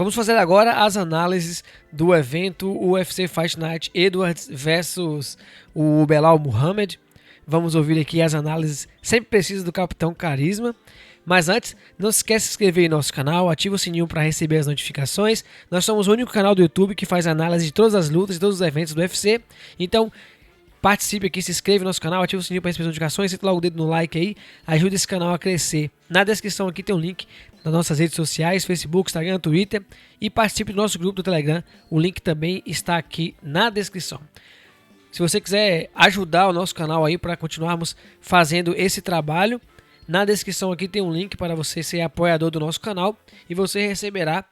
Vamos fazer agora as análises do evento UFC Fight Night Edwards versus o Belal Muhammad. Vamos ouvir aqui as análises sempre precisas do Capitão Carisma. Mas antes, não se esqueça de se inscrever em nosso canal, ativa o sininho para receber as notificações. Nós somos o único canal do YouTube que faz análise de todas as lutas e todos os eventos do UFC. Então, participe aqui, se inscreva no nosso canal, ative o sininho para receber as notificações, senta logo o dedo no like aí, ajude esse canal a crescer. Na descrição aqui tem um link das nossas redes sociais, Facebook, Instagram, Twitter, e participe do nosso grupo do Telegram, o link também está aqui na descrição. Se você quiser ajudar o nosso canal aí para continuarmos fazendo esse trabalho, na descrição aqui tem um link para você ser apoiador do nosso canal e você receberá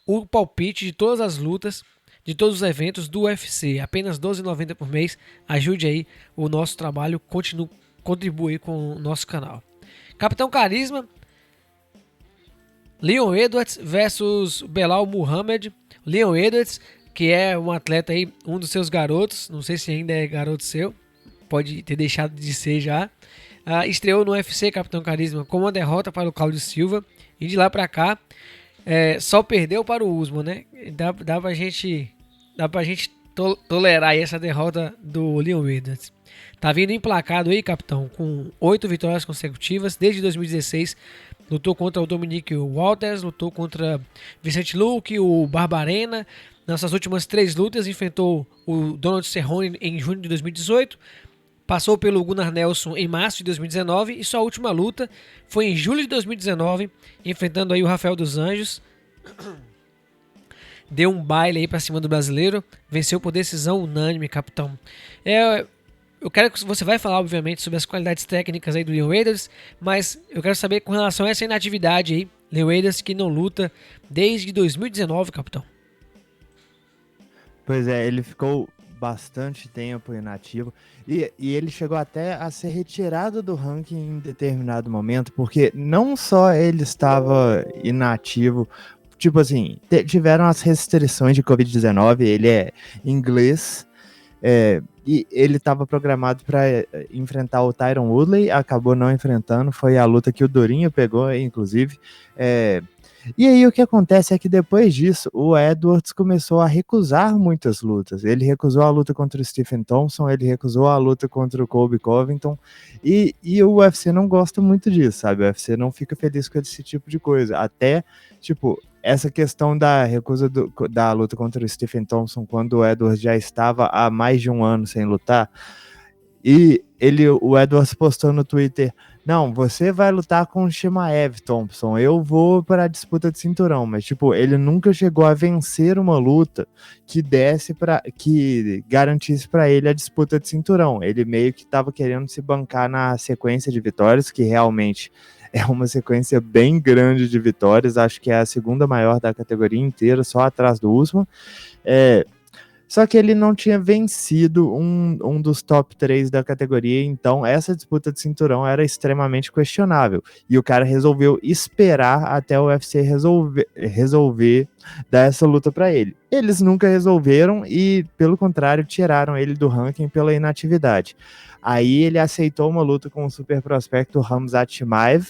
o palpite de todas as lutas, de todos os eventos do UFC, apenas R$ 12,90 por mês. Ajude aí o nosso trabalho, contribui com o nosso canal. Capitão Carisma, Leon Edwards versus Belal Muhammad. Leon Edwards, que é um atleta aí, um dos seus garotos, não sei se ainda é garoto seu, pode ter deixado de ser já. Estreou no UFC, Capitão Carisma, com uma derrota para o Cláudio Silva, e de lá para cá só perdeu para o Usman, né? Dá pra gente tolerar aí essa derrota do Leon Edwards. Tá vindo emplacado aí, capitão, com 8 vitórias consecutivas desde 2016. Lutou contra o Dominique Walters, lutou contra Vicente Luque, o Barbarena. Nessas últimas 3 lutas enfrentou o Donald Cerrone em junho de 2018. Passou pelo Gunnar Nelson em março de 2019 e sua última luta foi em julho de 2019, enfrentando aí o Rafael dos Anjos. Deu um baile aí pra cima do brasileiro, venceu por decisão unânime, capitão. Eu quero que você vai falar, obviamente, sobre as qualidades técnicas aí do Leon Edwards, mas eu quero saber com relação a essa inatividade aí, Leon Edwards que não luta desde 2019, capitão. Pois é, ele ficou bastante tempo inativo e ele chegou até a ser retirado do ranking em determinado momento, porque não só ele estava inativo, tipo assim, tiveram as restrições de Covid-19, ele é inglês, e ele estava programado para enfrentar o Tyron Woodley, acabou não enfrentando, foi a luta que o Durinho pegou, inclusive. E aí o que acontece é que depois disso, o Edwards começou a recusar muitas lutas. Ele recusou a luta contra o Stephen Thompson, ele recusou a luta contra o Colby Covington, e o UFC não gosta muito disso, sabe? O UFC não fica feliz com esse tipo de coisa. Até, tipo, essa questão da recusa da luta contra o Stephen Thompson, quando o Edwards já estava há mais de um ano sem lutar, e o Edwards postou no Twitter: não, você vai lutar com o Chimaev, Thompson, eu vou para a disputa de cinturão. Mas tipo, ele nunca chegou a vencer uma luta que garantisse para ele a disputa de cinturão. Ele meio que estava querendo se bancar na sequência de vitórias, que realmente é uma sequência bem grande de vitórias, acho que é a segunda maior da categoria inteira, só atrás do Usman. Só que ele não tinha vencido um dos top 3 da categoria, então essa disputa de cinturão era extremamente questionável. E o cara resolveu esperar até o UFC resolver dar essa luta para ele. Eles nunca resolveram e, pelo contrário, tiraram ele do ranking pela inatividade. Aí ele aceitou uma luta com o super prospecto Khamzat Chimaev,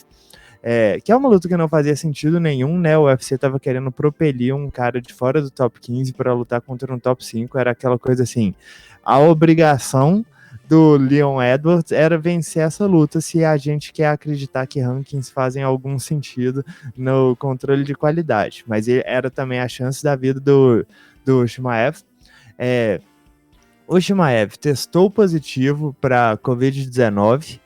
que é uma luta que não fazia sentido nenhum, né? O UFC tava querendo propelir um cara de fora do top 15 para lutar contra um top 5, era aquela coisa assim, a obrigação do Leon Edwards era vencer essa luta se a gente quer acreditar que rankings fazem algum sentido no controle de qualidade, mas era também a chance da vida do Chimaev. O Chimaev testou positivo para Covid-19,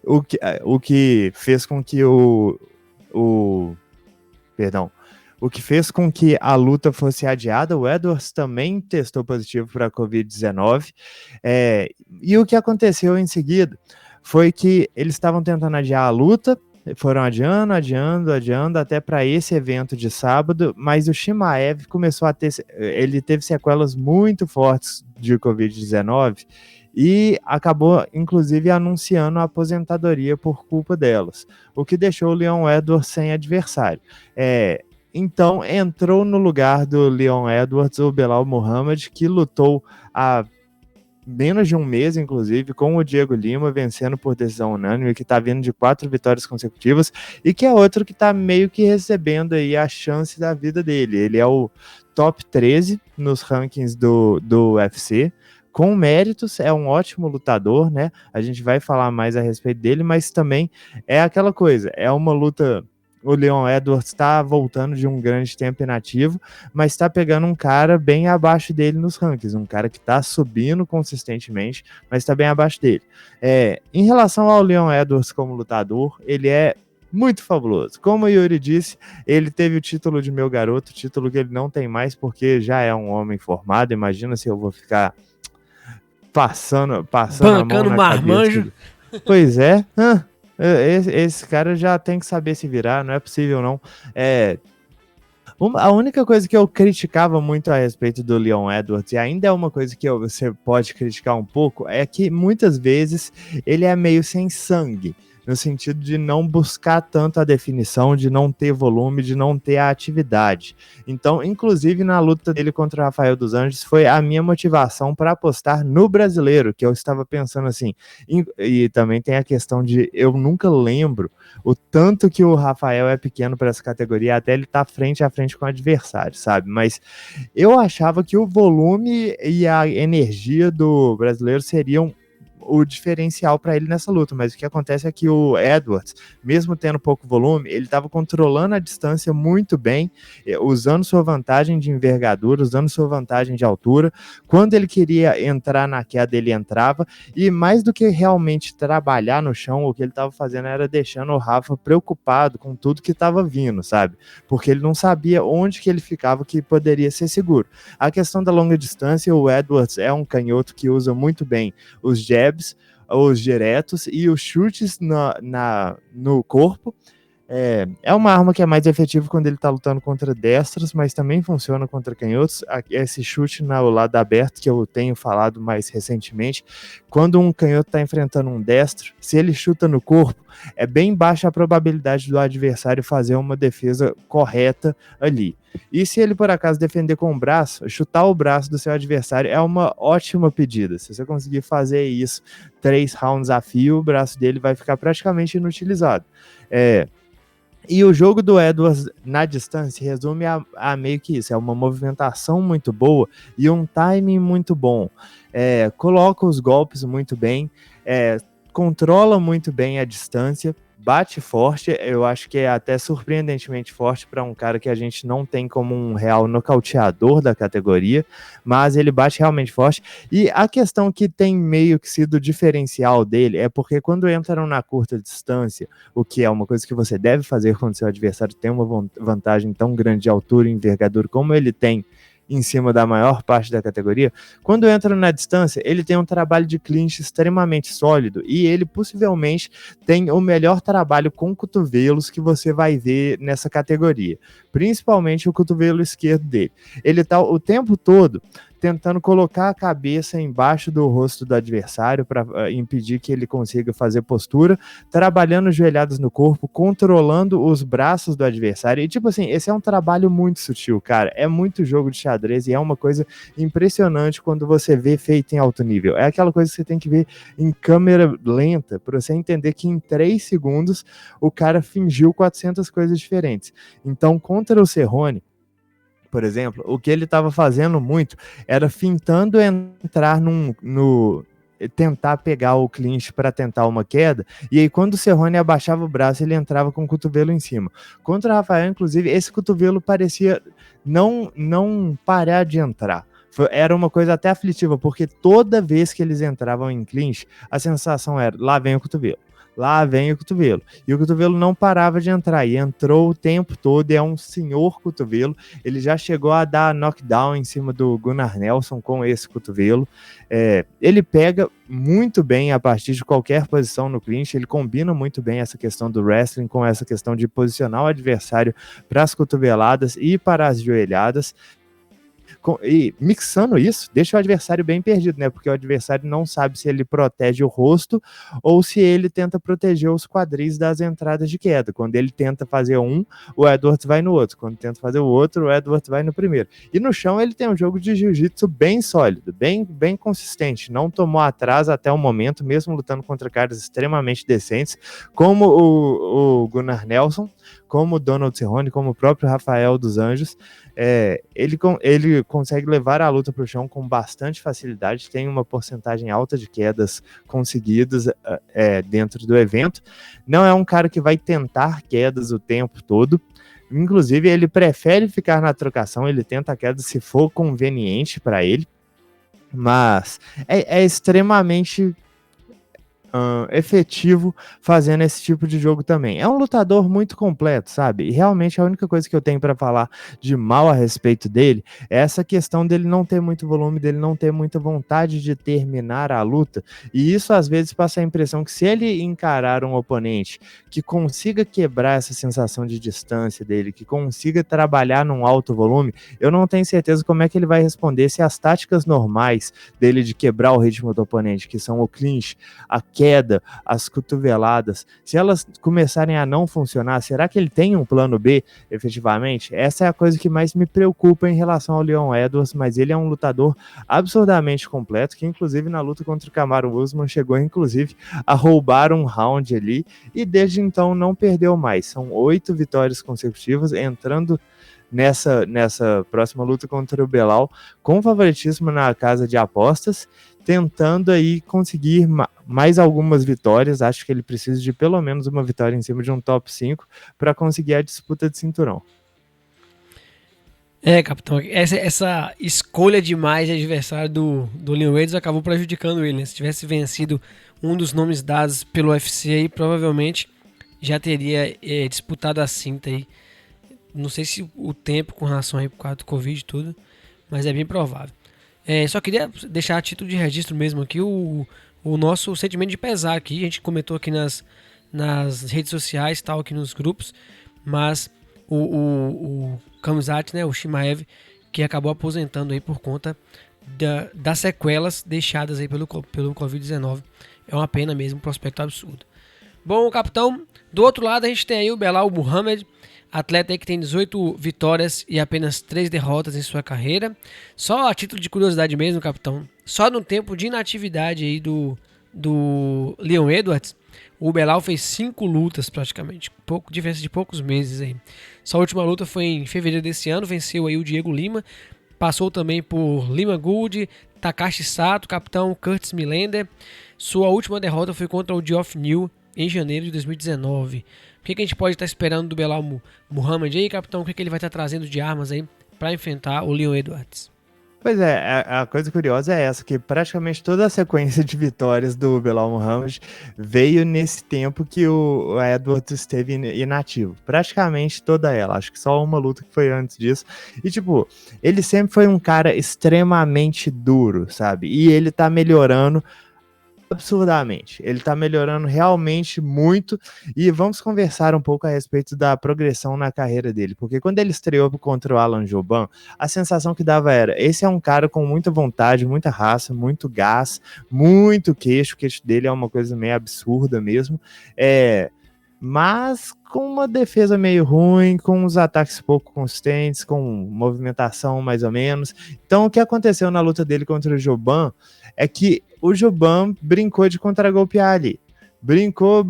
o que fez com que o que fez com que a luta fosse adiada. O Edwards também testou positivo para a Covid-19, e o que aconteceu em seguida foi que eles estavam tentando adiar a luta, foram adiando até para esse evento de sábado, mas o Chimaev ele teve sequelas muito fortes de Covid-19 e acabou, inclusive, anunciando a aposentadoria por culpa delas, o que deixou o Leon Edwards sem adversário. Então, entrou no lugar do Leon Edwards o Belal Muhammad, que lutou há menos de um mês, inclusive, com o Diego Lima vencendo por decisão unânime, que tá vindo de 4 vitórias consecutivas, e que é outro que tá meio que recebendo aí a chance da vida dele. Ele é o top 13 nos rankings do UFC, com méritos, é um ótimo lutador, né? A gente vai falar mais a respeito dele, mas também é aquela coisa, é uma luta. O Leon Edwards está voltando de um grande tempo inativo, mas está pegando um cara bem abaixo dele nos rankings, um cara que está subindo consistentemente, mas está bem abaixo dele. Em relação ao Leon Edwards como lutador, ele é muito fabuloso. Como o Yuri disse, ele teve o título de meu garoto, título que ele não tem mais porque já é um homem formado. Imagina se eu vou ficar passando a mão na marmanjo. Cabeça. Pois é. Esse cara já tem que saber se virar, não é possível não. A única coisa que eu criticava muito a respeito do Leon Edwards, e ainda é uma coisa que você pode criticar um pouco, é que muitas vezes ele é meio sem sangue, no sentido de não buscar tanto a definição, de não ter volume, de não ter a atividade. Então, inclusive na luta dele contra o Rafael dos Anjos, foi a minha motivação para apostar no brasileiro, que eu estava pensando assim. E também tem a questão de eu nunca lembro o tanto que o Rafael é pequeno para essa categoria, até ele tá frente a frente com o adversário, sabe? Mas eu achava que o volume e a energia do brasileiro seriam o diferencial para ele nessa luta, mas o que acontece é que o Edwards, mesmo tendo pouco volume, ele estava controlando a distância muito bem, usando sua vantagem de envergadura, usando sua vantagem de altura. Quando ele queria entrar na queda, ele entrava, e mais do que realmente trabalhar no chão, o que ele estava fazendo era deixando o Rafa preocupado com tudo que estava vindo, sabe? Porque ele não sabia onde que ele ficava que poderia ser seguro. A questão da longa distância, o Edwards é um canhoto que usa muito bem os jabs, os diretos e os chutes no corpo. É uma arma que é mais efetiva quando ele tá lutando contra destros, mas também funciona contra canhotos. Esse chute no lado aberto que eu tenho falado mais recentemente, quando um canhoto tá enfrentando um destro, se ele chuta no corpo, é bem baixa a probabilidade do adversário fazer uma defesa correta ali. E se ele por acaso defender com o braço, chutar o braço do seu adversário é uma ótima pedida. Se você conseguir fazer isso 3 rounds a fio, o braço dele vai ficar praticamente inutilizado. E o jogo do Edwards na distância resume a meio que isso, é uma movimentação muito boa e um timing muito bom. Coloca os golpes muito bem, controla muito bem a distância, bate forte, eu acho que é até surpreendentemente forte para um cara que a gente não tem como um real nocauteador da categoria, mas ele bate realmente forte. E a questão que tem meio que sido diferencial dele é porque quando entram na curta distância, o que é uma coisa que você deve fazer quando seu adversário tem uma vantagem tão grande de altura e envergadura como ele tem em cima da maior parte da categoria, quando entra na distância, ele tem um trabalho de clinch extremamente sólido e ele possivelmente tem o melhor trabalho com cotovelos que você vai ver nessa categoria, principalmente o cotovelo esquerdo dele. Ele tá o tempo todo tentando colocar a cabeça embaixo do rosto do adversário para impedir que ele consiga fazer postura, trabalhando joelhadas no corpo, controlando os braços do adversário. E tipo assim, esse é um trabalho muito sutil, cara. É muito jogo de xadrez e é uma coisa impressionante quando você vê feito em alto nível. É aquela coisa que você tem que ver em câmera lenta para você entender que em 3 segundos o cara fingiu 400 coisas diferentes. Então, contra o Cerrone, por exemplo, o que ele estava fazendo muito era fintando entrar tentar pegar o clinch para tentar uma queda, e aí quando o Cerrone abaixava o braço, ele entrava com o cotovelo em cima. Contra o Rafael, inclusive, esse cotovelo parecia não parar de entrar. Era uma coisa até aflitiva, porque toda vez que eles entravam em clinch, a sensação era, lá vem o cotovelo. Lá vem o cotovelo. E o cotovelo não parava de entrar. E entrou o tempo todo. E é um senhor cotovelo. Ele já chegou a dar knockdown em cima do Gunnar Nelson com esse cotovelo. Ele pega muito bem a partir de qualquer posição no clinch. Ele combina muito bem essa questão do wrestling com essa questão de posicionar o adversário para as cotoveladas e para as joelhadas. E mixando isso, deixa o adversário bem perdido, né? Porque o adversário não sabe se ele protege o rosto ou se ele tenta proteger os quadris das entradas de queda. Quando ele tenta fazer um, o Edwards vai no outro. Quando tenta fazer o outro, o Edwards vai no primeiro. E no chão ele tem um jogo de jiu-jitsu bem sólido, bem consistente. Não tomou atraso até o momento, mesmo lutando contra caras extremamente decentes, como o Gunnar Nelson, como o Donald Cerrone, como o próprio Rafael dos Anjos. Ele consegue levar a luta para o chão com bastante facilidade, tem uma porcentagem alta de quedas conseguidas dentro do evento. Não é um cara que vai tentar quedas o tempo todo, inclusive ele prefere ficar na trocação, ele tenta a queda se for conveniente para ele, mas é extremamente efetivo fazendo esse tipo de jogo também. É um lutador muito completo, sabe? E realmente a única coisa que eu tenho para falar de mal a respeito dele é essa questão dele não ter muito volume, dele não ter muita vontade de terminar a luta, e isso às vezes passa a impressão que se ele encarar um oponente que consiga quebrar essa sensação de distância dele, que consiga trabalhar num alto volume, eu não tenho certeza como é que ele vai responder se as táticas normais dele de quebrar o ritmo do oponente, que são o clinch, a queda, as cotoveladas, se elas começarem a não funcionar, será que ele tem um plano B efetivamente? Essa é a coisa que mais me preocupa em relação ao Leon Edwards, mas ele é um lutador absurdamente completo, que inclusive na luta contra o Kamaru Usman chegou inclusive a roubar um round ali, e desde então não perdeu mais. São 8 vitórias consecutivas, entrando nessa próxima luta contra o Belal com favoritismo na casa de apostas, tentando aí conseguir mais algumas vitórias. Acho que ele precisa de pelo menos uma vitória em cima de um top 5 para conseguir a disputa de cinturão. Capitão, essa escolha demais de adversário do Leon Edwards acabou prejudicando ele, né? Se tivesse vencido um dos nomes dados pelo UFC aí, provavelmente já teria disputado a cinta aí. Não sei se o tempo com relação aí por causa do Covid e tudo, mas é bem provável. Só queria deixar a título de registro mesmo aqui o nosso sentimento de pesar aqui. A gente comentou aqui nas redes sociais, tal, aqui nos grupos, mas o Khamzat, né, o Chimaev, que acabou aposentando aí por conta das sequelas deixadas aí pelo Covid-19. É uma pena mesmo, um prospecto absurdo. Bom, capitão, do outro lado a gente tem aí o Belal Muhammad, atleta aí que tem 18 vitórias e apenas 3 derrotas em sua carreira. Só a título de curiosidade mesmo, capitão, só no tempo de inatividade aí do Leon Edwards, o Belal fez 5 lutas praticamente, diferença de poucos meses aí. Sua última luta foi em fevereiro desse ano, venceu aí o Diego Lima, passou também por Lima Gould, Takashi Sato, capitão Curtis Millender. Sua última derrota foi contra o Geoff Neal em janeiro de 2019. O que a gente pode estar esperando do Belal Muhammad aí, capitão? O que ele vai estar trazendo de armas aí para enfrentar o Leon Edwards? Pois é, a coisa curiosa é essa, que praticamente toda a sequência de vitórias do Belal Muhammad veio nesse tempo que o Edwards esteve inativo. Praticamente toda ela, acho que só uma luta que foi antes disso. E tipo, ele sempre foi um cara extremamente duro, sabe? E ele tá melhorando absurdamente, ele tá melhorando realmente muito, e vamos conversar um pouco a respeito da progressão na carreira dele, porque quando ele estreou contra o Alan Jouban, a sensação que dava era, esse é um cara com muita vontade, muita raça, muito gás, muito queixo, o queixo dele é uma coisa meio absurda mesmo, mas com uma defesa meio ruim, com os ataques pouco consistentes, com movimentação mais ou menos. Então o que aconteceu na luta dele contra o Jouban é que o Jouban brincou de contragolpear ali. Brincou,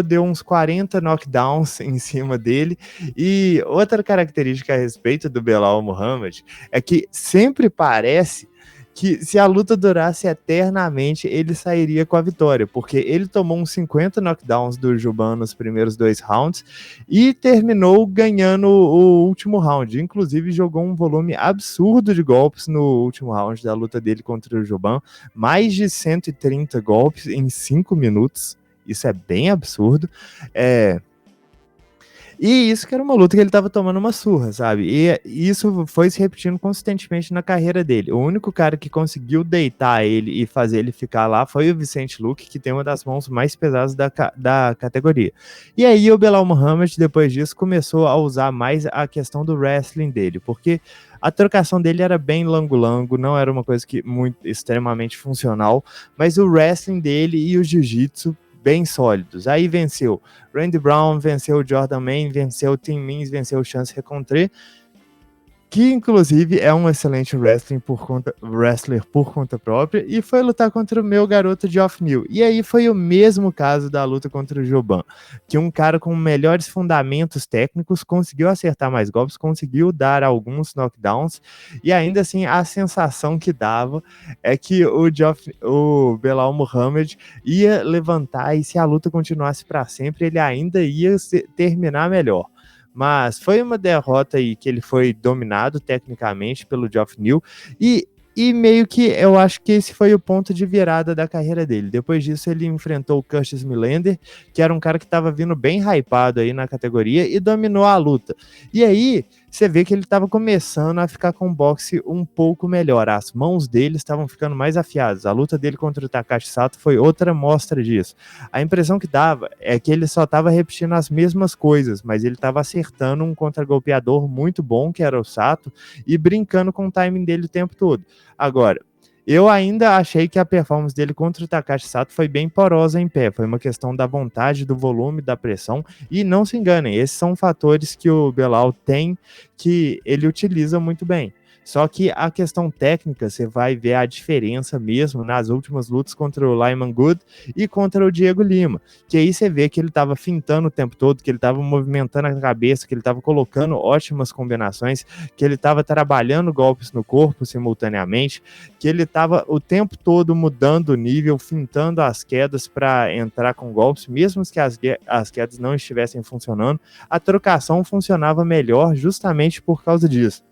deu uns 40 knockdowns em cima dele. E outra característica a respeito do Belal Muhammad é que sempre parece que se a luta durasse eternamente, ele sairia com a vitória, porque ele tomou uns 50 knockdowns do Jouban nos primeiros 2 rounds e terminou ganhando o último round. Inclusive jogou um volume absurdo de golpes no último round da luta dele contra o Jouban, mais de 130 golpes em 5 minutos. Isso é bem absurdo. E isso que era uma luta que ele tava tomando uma surra, sabe? E isso foi se repetindo consistentemente na carreira dele. O único cara que conseguiu deitar ele e fazer ele ficar lá foi o Vicente Luque, que tem uma das mãos mais pesadas da categoria. E aí o Belal Muhammad, depois disso, começou a usar mais a questão do wrestling dele, porque a trocação dele era bem lango-lango, não era uma coisa que muito extremamente funcional, mas o wrestling dele e o jiu-jitsu bem sólidos. Aí venceu Randy Brown, venceu Jordan May, venceu Tim Means, venceu Chance Recontré, que inclusive é um excelente wrestler por conta própria, e foi lutar contra o meu garoto Geoff Neal. E aí foi o mesmo caso da luta contra o Joban, que um cara com melhores fundamentos técnicos conseguiu acertar mais golpes, conseguiu dar alguns knockdowns, e ainda assim a sensação que dava é que o Belal Muhammad ia levantar, e se a luta continuasse para sempre, ele ainda ia terminar melhor. Mas foi uma derrota aí que ele foi dominado tecnicamente pelo Geoff Neal, e meio que eu acho que esse foi o ponto de virada da carreira dele. Depois disso ele enfrentou o Curtis Millender, que era um cara que estava vindo bem hypado aí na categoria, e dominou a luta. E aí você vê que ele estava começando a ficar com o boxe um pouco melhor, as mãos dele estavam ficando mais afiadas. A luta dele contra o Takashi Sato foi outra mostra disso. A impressão que dava é que ele só estava repetindo as mesmas coisas, mas ele estava acertando um contragolpeador muito bom, que era o Sato, e brincando com o timing dele o tempo todo. Agora, eu ainda achei que a performance dele contra o Takashi Sato foi bem porosa em pé. Foi uma questão da vontade, do volume, da pressão. E não se enganem, esses são fatores que o Belal tem, que ele utiliza muito bem. Só que a questão técnica, você vai ver a diferença mesmo nas últimas lutas contra o Lyman Good e contra o Diego Lima, que aí você vê que ele estava fintando o tempo todo, que ele estava movimentando a cabeça, que ele estava colocando ótimas combinações, que ele estava trabalhando golpes no corpo simultaneamente, que ele estava o tempo todo mudando o nível, fintando as quedas para entrar com golpes, mesmo que as quedas não estivessem funcionando, a trocação funcionava melhor justamente por causa disso.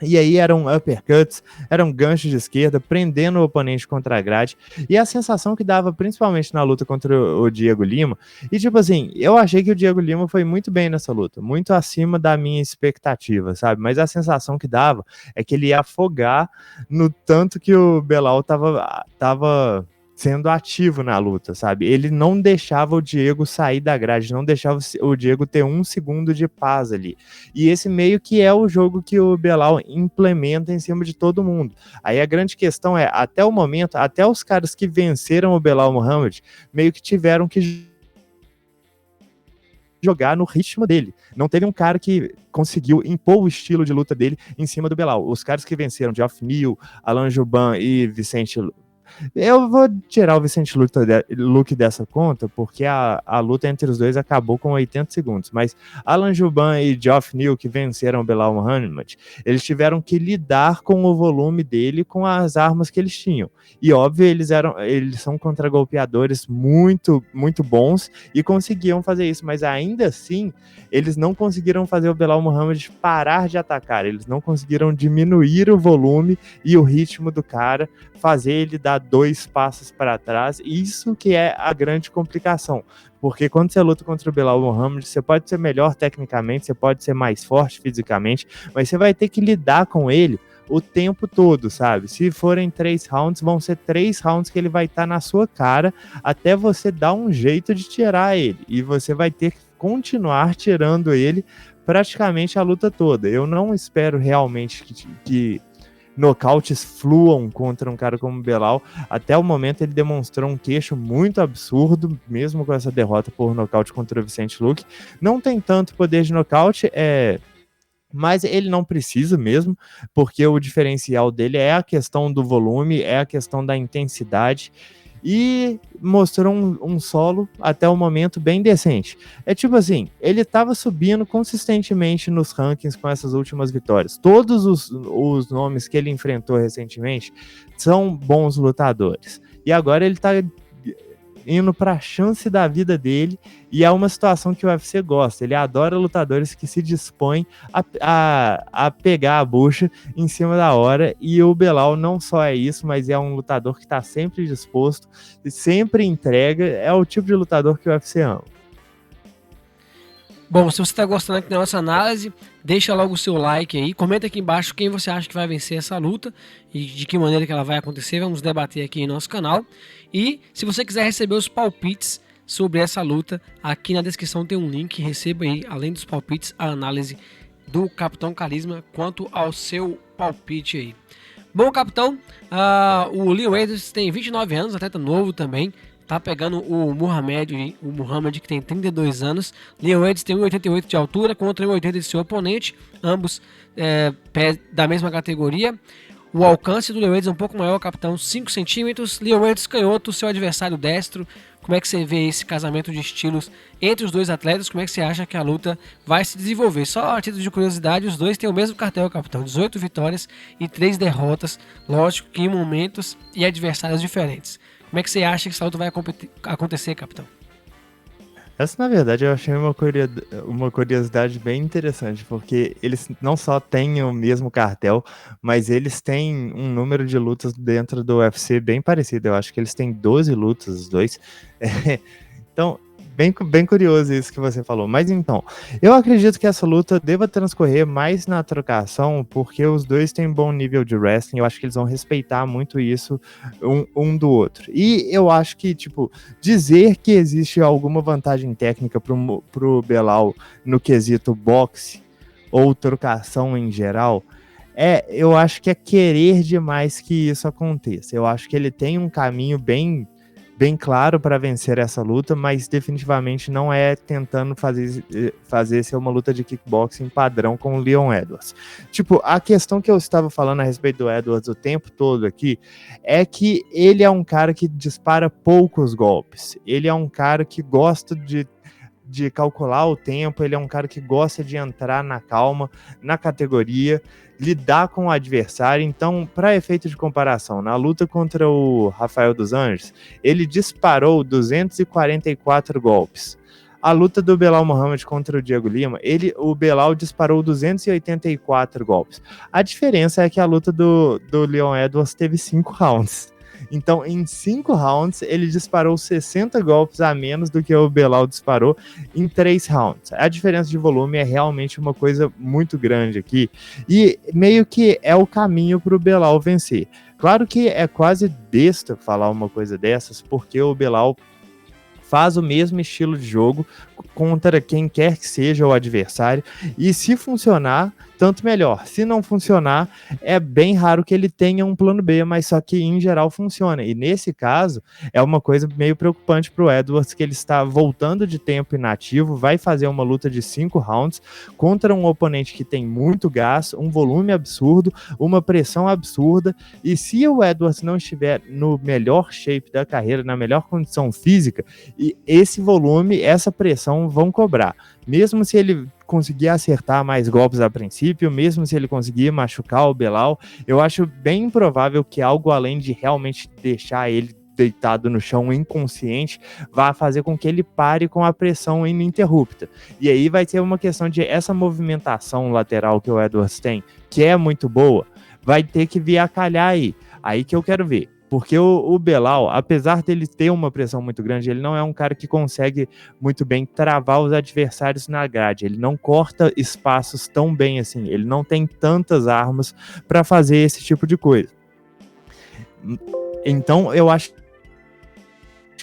E aí eram uppercuts, eram ganchos de esquerda, prendendo o oponente contra a grade. E a sensação que dava, principalmente na luta contra o Diego Lima, e tipo assim, eu achei que o Diego Lima foi muito bem nessa luta, muito acima da minha expectativa, sabe? Mas a sensação que dava é que ele ia afogar no tanto que o Belal tava sendo ativo na luta, sabe? Ele não deixava o Diego sair da grade, não deixava o Diego ter um segundo de paz ali. E esse meio que é o jogo que o Belal implementa em cima de todo mundo. Aí a grande questão é, até o momento, até os caras que venceram o Belal Muhammad, meio que tiveram que jogar no ritmo dele. Não teve um cara que conseguiu impor o estilo de luta dele em cima do Belal. Os caras que venceram, Geoff Neal, Alan Jouban e Vicente... Eu vou tirar o Vicente Luque dessa conta, porque a luta entre os dois acabou com 80 segundos. Mas Alan Jouban e Geoff Neal, que venceram o Belal Muhammad, eles tiveram que lidar com o volume dele, com as armas que eles tinham. E óbvio, eles são contragolpeadores muito, muito bons e conseguiam fazer isso. Mas ainda assim, eles não conseguiram fazer o Belal Muhammad parar de atacar. Eles não conseguiram diminuir o volume e o ritmo do cara, fazer ele dar 2 passos para trás. Isso que é a grande complicação, porque quando você luta contra o Belal Muhammad, você pode ser melhor tecnicamente, você pode ser mais forte fisicamente, mas você vai ter que lidar com ele o tempo todo, sabe? Se forem 3 rounds, vão ser 3 rounds que ele vai estar na sua cara até você dar um jeito de tirar ele, e você vai ter que continuar tirando ele praticamente a luta toda. Eu não espero realmente que nocautes fluam contra um cara como o Belal. Até o momento ele demonstrou um queixo muito absurdo, mesmo com essa derrota por nocaute contra o Vicente Luque. Não tem tanto poder de nocaute, mas ele não precisa mesmo, porque o diferencial dele é a questão do volume, é a questão da intensidade, e mostrou um solo até o momento bem decente. É tipo assim, ele estava subindo consistentemente nos rankings com essas últimas vitórias. Todos os nomes que ele enfrentou recentemente são bons lutadores. E agora ele está indo para a chance da vida dele, e é uma situação que o UFC gosta. Ele adora lutadores que se dispõem a pegar a bucha em cima da hora, e o Belal não só é isso, mas é um lutador que está sempre disposto, sempre entrega. É o tipo de lutador que o UFC ama. Bom, se você está gostando aqui da nossa análise, deixa logo o seu like aí, comenta aqui embaixo quem você acha que vai vencer essa luta e de que maneira que ela vai acontecer, vamos debater aqui em nosso canal. E se você quiser receber os palpites sobre essa luta, aqui na descrição tem um link, receba aí, além dos palpites, a análise do Capitão Carisma quanto ao seu palpite aí. Bom, capitão, o Leon Edwards tem 29 anos, atleta novo também. Tá pegando o Muhammad que tem 32 anos. Leon Edwards tem 1,88 de altura contra 1,80 de seu oponente, ambos da mesma categoria. O alcance do Leon Edwards é um pouco maior, capitão, 5 centímetros. Leon Edwards canhoto, seu adversário destro. Como é que você vê esse casamento de estilos entre os dois atletas? Como é que você acha que a luta vai se desenvolver? Só a título de curiosidade, os dois têm o mesmo cartel, capitão. 18 vitórias e 3 derrotas. Lógico que em momentos e adversários diferentes. Como é que você acha que essa luta vai acontecer, capitão? Essa, na verdade, eu achei uma curiosidade bem interessante, porque eles não só têm o mesmo cartel, mas eles têm um número de lutas dentro do UFC bem parecido. Eu acho que eles têm 12 lutas, os dois. Então, bem curioso isso que você falou. Mas então, eu acredito que essa luta deva transcorrer mais na trocação, porque os dois têm bom nível de wrestling. Eu acho que eles vão respeitar muito isso um do outro. E eu acho que, tipo, dizer que existe alguma vantagem técnica pro Belal no quesito boxe ou trocação em geral, eu acho que é querer demais que isso aconteça. Eu acho que ele tem um caminho bem claro para vencer essa luta, mas definitivamente não é tentando fazer ser uma luta de kickboxing padrão com o Leon Edwards. Tipo, a questão que eu estava falando a respeito do Edwards o tempo todo aqui é que ele é um cara que dispara poucos golpes. Ele é um cara que gosta de calcular o tempo, ele é um cara que gosta de entrar na calma, na categoria, lidar com o adversário. Então, para efeito de comparação, na luta contra o Rafael dos Anjos, ele disparou 244 golpes. A luta do Belal Muhammad contra o Diego Lima, o Belal disparou 284 golpes. A diferença é que a luta do Leon Edwards teve 5 rounds. Então, em 5 rounds, ele disparou 60 golpes a menos do que o Belal disparou em 3 rounds. A diferença de volume é realmente uma coisa muito grande aqui. E meio que é o caminho para o Belal vencer. Claro que é quase besta falar uma coisa dessas, porque o Belal faz o mesmo estilo de jogo contra quem quer que seja o adversário, e se funcionar, tanto melhor. Se não funcionar, é bem raro que ele tenha um plano B, mas só que em geral funciona. E nesse caso, é uma coisa meio preocupante para o Edwards, que ele está voltando de tempo inativo, vai fazer uma luta de 5 rounds contra um oponente que tem muito gás, um volume absurdo, uma pressão absurda, e se o Edwards não estiver no melhor shape da carreira, na melhor condição física, e esse volume, essa pressão vão cobrar. Mesmo se ele conseguir acertar mais golpes a princípio, mesmo se ele conseguir machucar o Belal, eu acho bem improvável que algo além de realmente deixar ele deitado no chão inconsciente vá fazer com que ele pare com a pressão ininterrupta. E aí vai ter uma questão de essa movimentação lateral que o Edwards tem, que é muito boa, vai ter que vir a calhar aí. Aí que eu quero ver. Porque o Belal, apesar dele ter uma pressão muito grande, ele não é um cara que consegue muito bem travar os adversários na grade. Ele não corta espaços tão bem assim. Ele não tem tantas armas para fazer esse tipo de coisa. Então, eu acho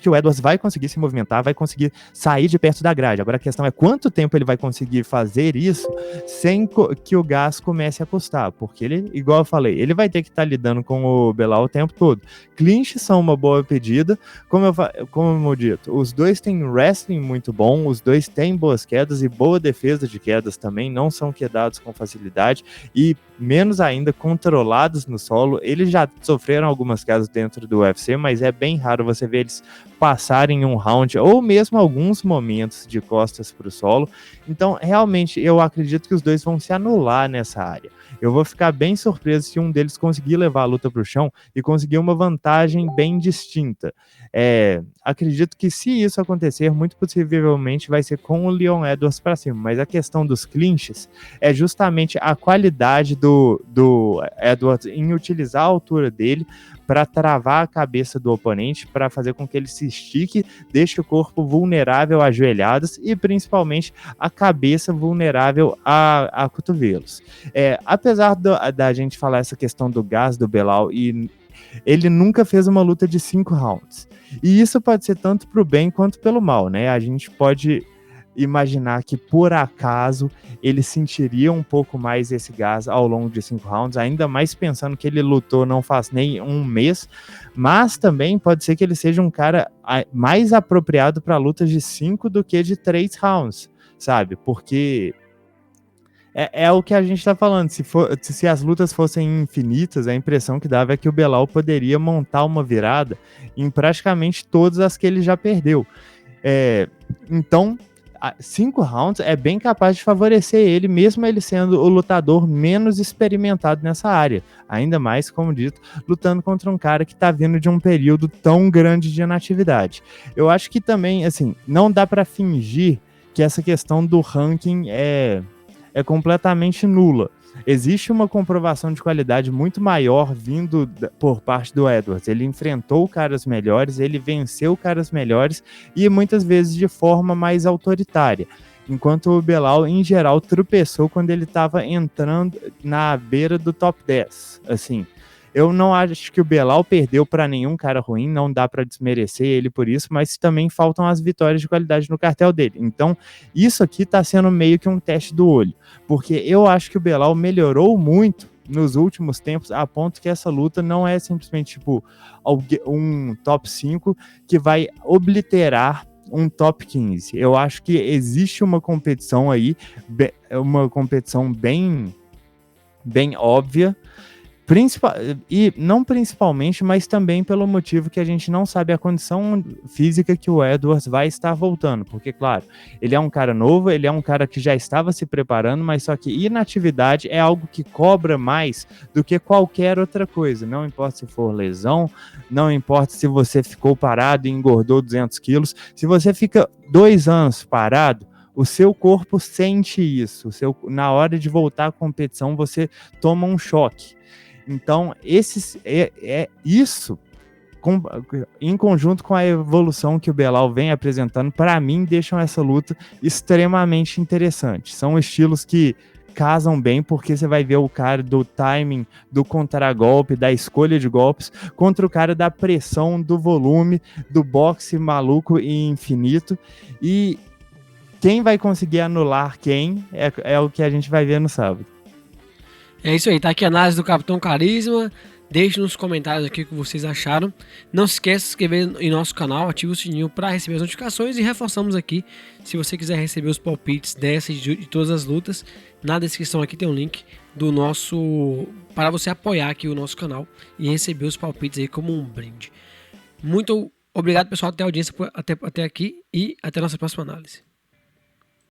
que o Edwards vai conseguir se movimentar, vai conseguir sair de perto da grade. Agora a questão é quanto tempo ele vai conseguir fazer isso sem que o gás comece a custar, porque ele, igual eu falei, ele vai ter que estar lidando com o Belal o tempo todo. Clinch são uma boa pedida, como eu dito, os dois têm wrestling muito bom, os dois têm boas quedas e boa defesa de quedas também, não são quedados com facilidade e menos ainda controlados no solo. Eles já sofreram algumas quedas dentro do UFC, mas é bem raro você ver eles passarem um round ou mesmo alguns momentos de costas para o solo. Então, realmente, eu acredito que os dois vão se anular nessa área. Eu vou ficar bem surpreso se um deles conseguir levar a luta para o chão e conseguir uma vantagem bem distinta. Acredito que se isso acontecer, muito possivelmente vai ser com o Leon Edwards para cima, mas a questão dos clinches é justamente a qualidade do Edwards em utilizar a altura dele para travar a cabeça do oponente, para fazer com que ele se estique, deixe o corpo vulnerável a joelhadas e principalmente a cabeça vulnerável a cotovelos. Apesar da gente falar essa questão do gás do Belal, e ele nunca fez uma luta de 5 rounds. E isso pode ser tanto para o bem quanto pelo mal, né? A gente pode imaginar que, por acaso, ele sentiria um pouco mais esse gás ao longo de 5 rounds, ainda mais pensando que ele lutou não faz nem um mês, mas também pode ser que ele seja um cara mais apropriado para lutas de 5 do que de 3 rounds, sabe? Porque é o que a gente está falando, se as lutas fossem infinitas, a impressão que dava é que o Belal poderia montar uma virada em praticamente todas as que ele já perdeu. Então, 5 rounds é bem capaz de favorecer ele, mesmo ele sendo o lutador menos experimentado nessa área. Ainda mais, como dito, lutando contra um cara que está vindo de um período tão grande de inatividade. Eu acho que também, assim, não dá para fingir que essa questão do ranking é completamente nula. Existe uma comprovação de qualidade muito maior vindo por parte do Edwards. Ele enfrentou caras melhores, ele venceu caras melhores e muitas vezes de forma mais autoritária. Enquanto o Belal, em geral, tropeçou quando ele estava entrando na beira do top 10. Assim, eu não acho que o Belal perdeu para nenhum cara ruim, não dá para desmerecer ele por isso, mas também faltam as vitórias de qualidade no cartel dele. Então, isso aqui está sendo meio que um teste do olho, porque eu acho que o Belal melhorou muito nos últimos tempos, a ponto que essa luta não é simplesmente tipo um top 5 que vai obliterar um top 15. Eu acho que existe uma competição aí, uma competição bem óbvia, e não principalmente, mas também pelo motivo que a gente não sabe a condição física que o Edwards vai estar voltando, porque claro, ele é um cara novo, ele é um cara que já estava se preparando, mas só que inatividade é algo que cobra mais do que qualquer outra coisa, não importa se for lesão, não importa se você ficou parado e engordou 200 quilos, se você fica 2 anos parado, o seu corpo sente isso, na hora de voltar à competição você toma um choque. Então, isso, em conjunto com a evolução que o Belal vem apresentando, para mim, deixam essa luta extremamente interessante. São estilos que casam bem, porque você vai ver o cara do timing, do contragolpe, da escolha de golpes, contra o cara da pressão, do volume, do boxe maluco e infinito. E quem vai conseguir anular quem é o que a gente vai ver no sábado. É isso aí, tá aqui a análise do Capitão Carisma. Deixe nos comentários aqui o que vocês acharam. Não se esqueça de se inscrever em nosso canal, ative o sininho para receber as notificações e reforçamos aqui, se você quiser receber os palpites dessa e de todas as lutas, na descrição aqui tem um link do nosso, para você apoiar aqui o nosso canal e receber os palpites aí como um brinde. Muito obrigado, pessoal, até a audiência até aqui e até a nossa próxima análise.